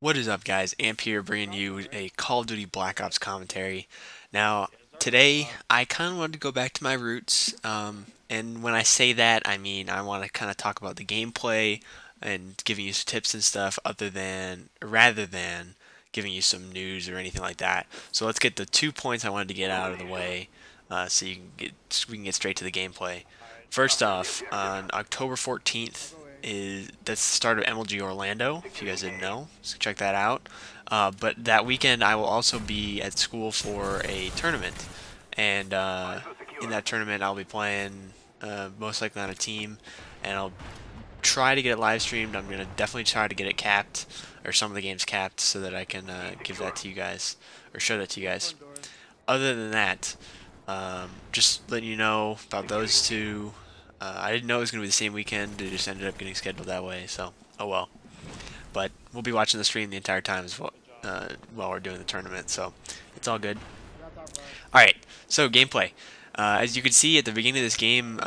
What is up, guys? Amp here bringing you a Call of Duty Black Ops commentary. Now, today I kind of wanted to go back to my roots, and when I say that, I mean I want to kind of talk about the gameplay and giving you some tips and stuff, rather than giving you some news or anything like that. So let's get the 2 points I wanted to get out of the way, so we can get straight to the gameplay. First off, on October 14th that's the start of MLG Orlando, if you guys didn't know, so check that out. But that weekend I will also be at school for a tournament, and in that tournament I'll be playing most likely on a team, and I'll try to get it live streamed. I'm gonna definitely try to get it capped, or some of the games capped, so that I can give that to you guys, or show that to you guys. Other than that, just letting you know about those two. I didn't know it was going to be the same weekend. It just ended up getting scheduled that way, so oh well. But we'll be watching the stream the entire time as well, while we're doing the tournament, so it's all good. Alright, so gameplay. As you can see at the beginning of this game,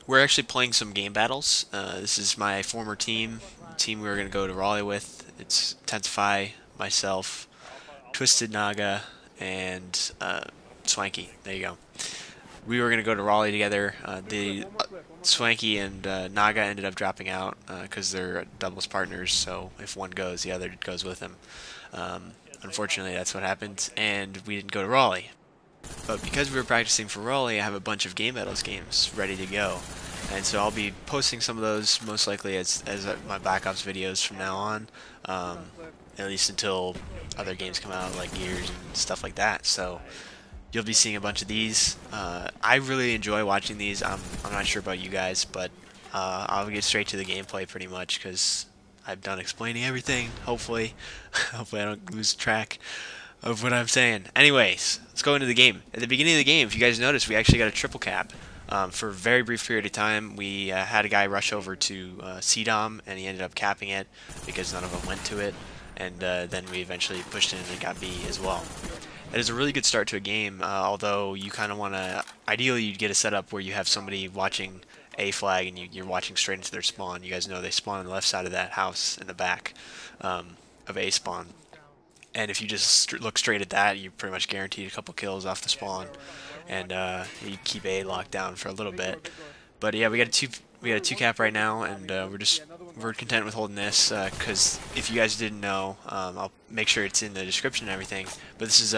we're actually playing some game battles. This is my former team, the team we were going to go to Raleigh with. It's Intensify, myself, Twisted Naga, and Swanky. There you go. We were going to go to Raleigh together. The Swanky and Naga ended up dropping out because they're doubles partners, so if one goes, the other goes with him. Unfortunately, that's what happened, and we didn't go to Raleigh. But because we were practicing for Raleigh, I have a bunch of Gamebattles games ready to go. And so I'll be posting some of those most likely as my Black Ops videos from now on, at least until other games come out like Gears and stuff like that. So you'll be seeing a bunch of these. I really enjoy watching these. I'm not sure about you guys, but I'll get straight to the gameplay pretty much because I'm done explaining everything. Hopefully, hopefully I don't lose track of what I'm saying. Anyways, let's go into the game. At the beginning of the game, if you guys noticed, we actually got a triple cap. For a very brief period of time, we had a guy rush over to CDOM, and he ended up capping it because none of them went to it. And then we eventually pushed in and got B as well. It is a really good start to a game, although you kind of want to, ideally you'd get a setup where you have somebody watching A flag and you're watching straight into their spawn. You guys know they spawn on the left side of that house in the back of A spawn. And if you just look straight at that, you're pretty much guaranteed a couple kills off the spawn, and you keep A locked down for a little bit. But yeah, we got a two cap right now, and we're content with holding this because if you guys didn't know, I'll make sure it's in the description and everything. But this is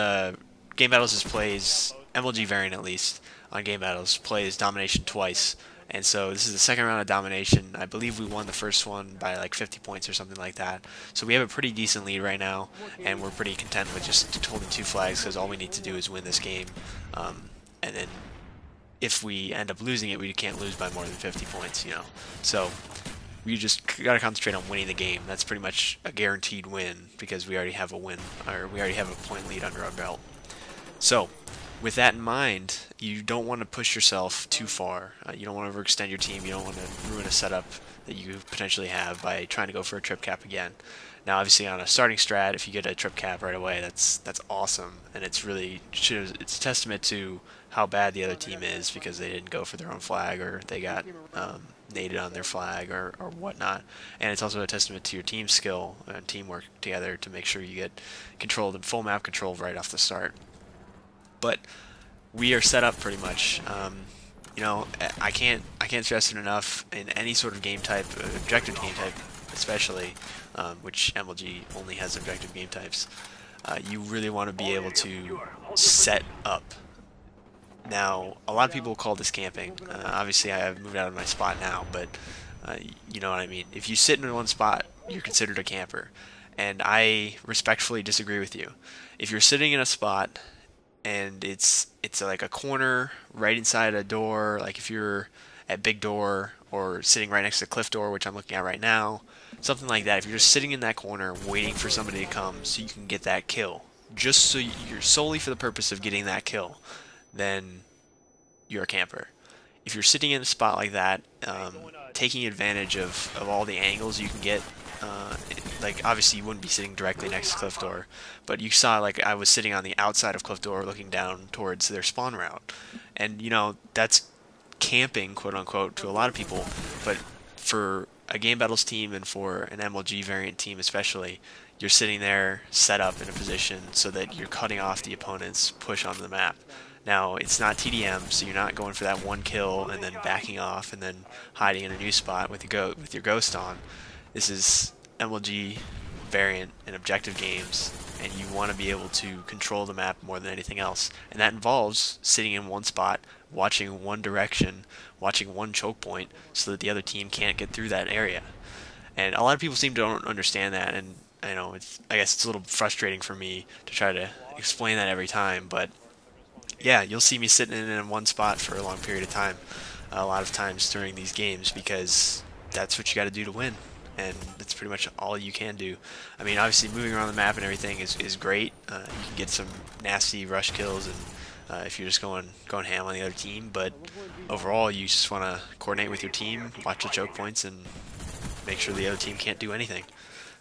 Game Battles plays MLG variant, at least on Game Battles, plays Domination twice. And so this is the second round of Domination. I believe we won the first one by like 50 points or something like that. So we have a pretty decent lead right now, and we're pretty content with just holding 2 flags because all we need to do is win this game. And then if we end up losing it, we can't lose by more than 50 points, you know. So we just gotta concentrate on winning the game. That's pretty much a guaranteed win because we already have a win, or we already have a point lead under our belt. So with that in mind, you don't want to push yourself too far. You don't want to overextend your team. You don't want to ruin a setup that you potentially have by trying to go for a trip cap again. Now, obviously, on a starting strat, if you get a trip cap right away, that's awesome, and it's a testament to how bad the other team is because they didn't go for their own flag or they got naded on their flag or whatnot. And it's also a testament to your team skill and teamwork together to make sure you get full map control right off the start. But we are set up pretty much. You know, I can't stress it enough. In any sort of game type, objective game type especially, which MLG only has objective game types, you really want to be able to set up. Now, a lot of people call this camping. Obviously, I have moved out of my spot now, but you know what I mean. If you sit in one spot, you're considered a camper, and I respectfully disagree with you. If you're sitting in a spot and it's like a corner right inside a door, like if you're at Big Door or sitting right next to Cliff Door, which I'm looking at right now, something like that. If you're just sitting in that corner waiting for somebody to come so you can get that kill, just so you're solely for the purpose of getting that kill, then you're a camper. If you're sitting in a spot like that, taking advantage of all the angles you can get, like obviously you wouldn't be sitting directly next to Cliff Door, but you saw like I was sitting on the outside of Cliff Door looking down towards their spawn route, and you know that's camping, quote unquote, to a lot of people, but for a Game Battles team and for an MLG variant team especially, you're sitting there set up in a position so that you're cutting off the opponent's push onto the map. Now, it's not TDM, so you're not going for that one kill and then backing off and then hiding in a new spot with your ghost on. This is MLG variant in objective games, and you want to be able to control the map more than anything else. And that involves sitting in one spot, watching one direction, watching one choke point, so that the other team can't get through that area. And a lot of people seem to don't understand that, and I know I guess it's a little frustrating for me to try to explain that every time, but yeah, you'll see me sitting in one spot for a long period of time, a lot of times during these games, because that's what you got to do to win, and that's pretty much all you can do. I mean, obviously moving around the map and everything is great. You can get some nasty rush kills, and if you're just going ham on the other team, but overall you just want to coordinate with your team, watch the choke points, and make sure the other team can't do anything.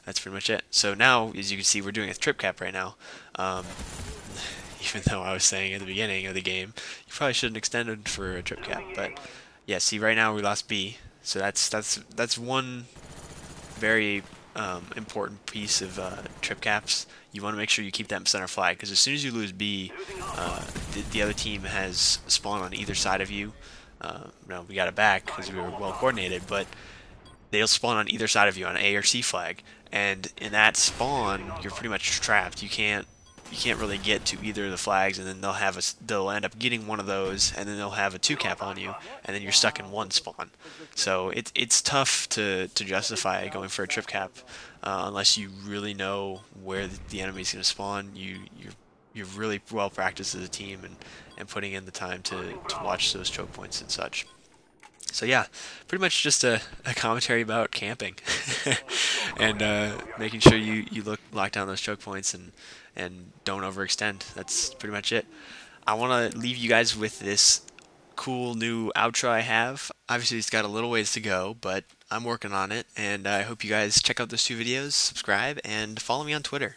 That's pretty much it. So now, as you can see, we're doing a trip cap right now. Even though I was saying at the beginning of the game, you probably shouldn't extend it for a trip cap. But yeah, see, right now we lost B, so that's one very important piece of trip caps. You want to make sure you keep that center flag, because as soon as you lose B, the other team has spawned on either side of you. No, we got it back because we were well coordinated, but they'll spawn on either side of you on A or C flag, and in that spawn, you're pretty much trapped. You can't really get to either of the flags, and then they'll end up getting one of those, and then they'll have a 2-cap on you, and then you're stuck in one spawn. So it's tough to justify going for a trip cap unless you really know where the enemy's going to spawn. You're really well practiced as a team and putting in the time to watch those choke points and such. So yeah, pretty much just a commentary about camping and making sure you lock down those choke points and don't overextend. That's pretty much it. I want to leave you guys with this cool new outro I have. Obviously it's got a little ways to go, but I'm working on it, and I hope you guys check out those 2 videos, subscribe, and follow me on Twitter.